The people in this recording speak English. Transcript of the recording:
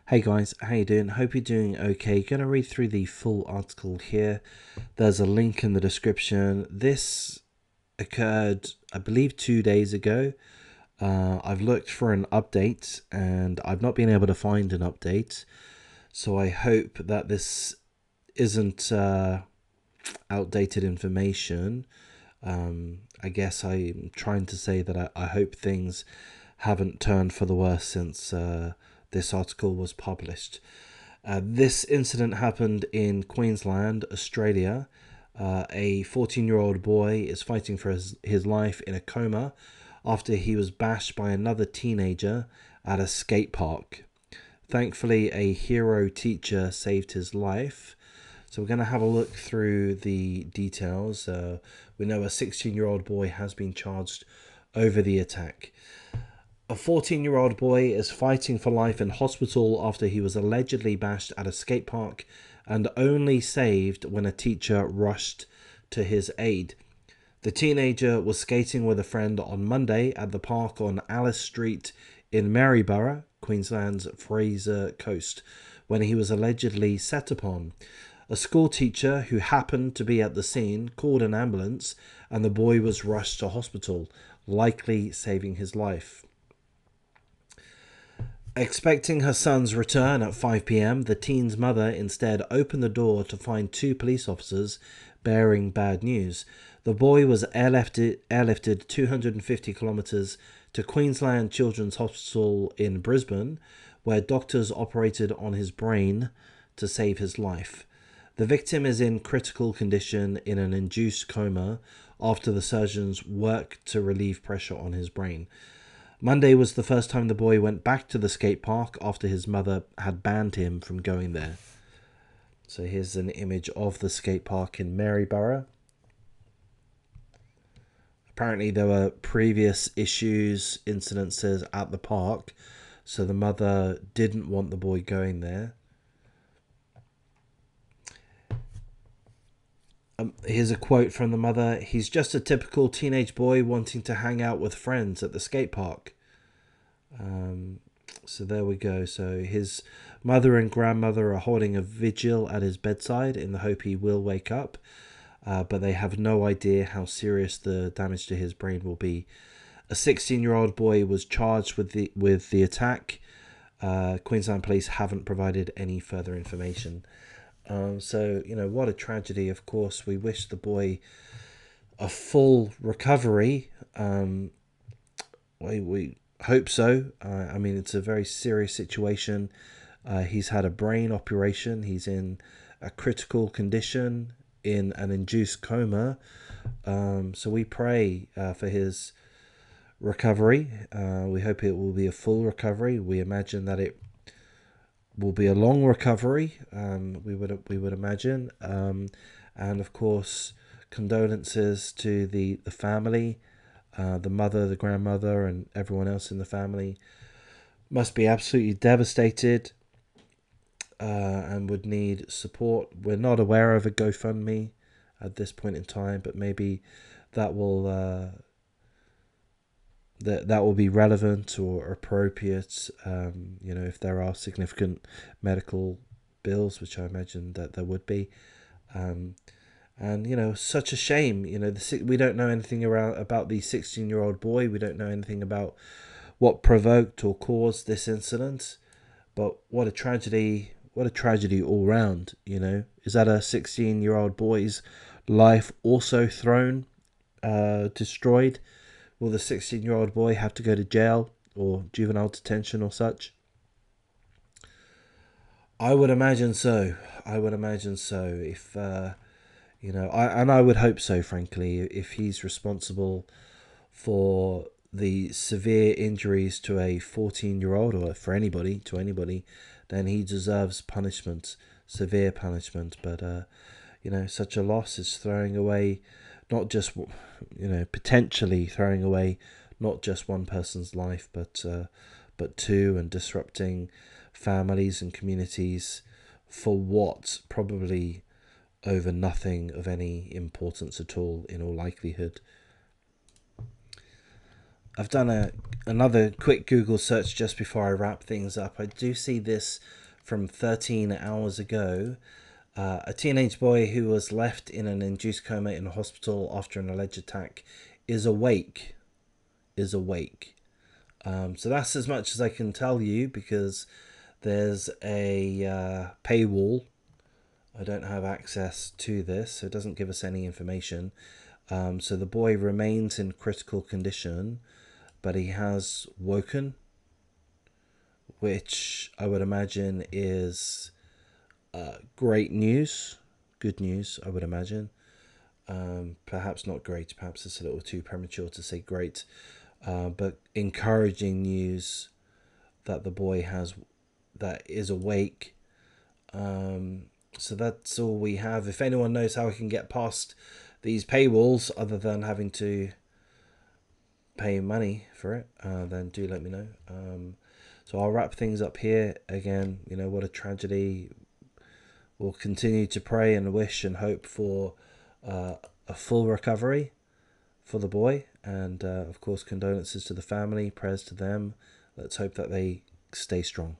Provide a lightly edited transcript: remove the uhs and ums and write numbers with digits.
Hey guys, how you doing? Hope you're doing okay. Gonna read through the full article here. There's a link in the description. This occurred, I believe, 2 days ago. I've looked for an update and I've not been able to find an update. So I hope that this isn't outdated information. I guess I'm trying to say that I hope things haven't turned for the worse since this article was published. This incident happened in Queensland, Australia. A 14-year-old boy is fighting for his life in a coma after he was bashed by another teenager at a skate park. Thankfully, a hero teacher saved his life. So we're going to have a look through the details. We know a 16-year-old boy has been charged over the attack. A 14-year-old boy is fighting for life in hospital after he was allegedly bashed at a skate park and only saved when a teacher rushed to his aid. The teenager was skating with a friend on Monday at the park on Alice Street in Maryborough, Queensland's Fraser Coast, when he was allegedly set upon. A school teacher who happened to be at the scene called an ambulance and the boy was rushed to hospital, likely saving his life. Expecting her son's return at 5 p.m, the teen's mother instead opened the door to find two police officers bearing bad news. The boy was airlifted 250 kilometres to Queensland Children's Hospital in Brisbane, where doctors operated on his brain to save his life. The victim is in critical condition in an induced coma after the surgeons worked to relieve pressure on his brain. Monday was the first time the boy went back to the skate park after his mother had banned him from going there. So here's an image of the skate park in Maryborough. Apparently there were previous incidences at the park, so the mother didn't want the boy going there. Here's a quote from the mother. "He's just a typical teenage boy wanting to hang out with friends at the skate park." So there we go. So his mother and grandmother are holding a vigil at his bedside in the hope he will wake up, but they have no idea how serious the damage to his brain will be. A 16-year-old boy was charged with the attack. Queensland police haven't provided any further information. So, what a tragedy. Of course, we wish the boy a full recovery. We hope so. I mean, it's a very serious situation. He's had a brain operation. He's in a critical condition in an induced coma. So we pray for his recovery. We hope it will be a full recovery. We imagine that it will be a long recovery. We would imagine, and of course, condolences to the family, the mother, the grandmother, and everyone else in the family. Must be absolutely devastated, and would need support. We're not aware of a GoFundMe at this point in time, but maybe that will that will be relevant or appropriate, if there are significant medical bills, which I imagine that there would be. And such a shame. We don't know anything about the 16-year-old boy. We don't know anything about what provoked or caused this incident. But what a tragedy! What a tragedy all round. Is that a 16-year-old boy's life also thrown, destroyed? Will the 16-year-old boy have to go to jail or juvenile detention or such? I would imagine so. I would imagine so. If I would hope so. Frankly, if he's responsible for the severe injuries to a 14-year-old or for anybody, then he deserves punishment, severe punishment. But such a loss is throwing away, not just potentially throwing away not just one person's life, but two, and disrupting families and communities for what probably over nothing of any importance at all, in all likelihood. I've done another quick Google search just before I wrap things up. I do see this from 13 hours ago. A teenage boy who was left in an induced coma in a hospital after an alleged attack is awake. So that's as much as I can tell you, because there's a paywall. I don't have access to this, so it doesn't give us any information. So the boy remains in critical condition, but he has woken, which I would imagine is great news. Good news, I would imagine. Perhaps not great, perhaps it's a little too premature to say great, but encouraging news that the boy that is awake. So that's all we have. If anyone knows how we can get past these paywalls other than having to pay money for it, then do let me know. So I'll wrap things up here. Again, what a tragedy. We'll continue to pray and wish and hope for a full recovery for the boy, and of course condolences to the family, prayers to them. Let's hope that they stay strong.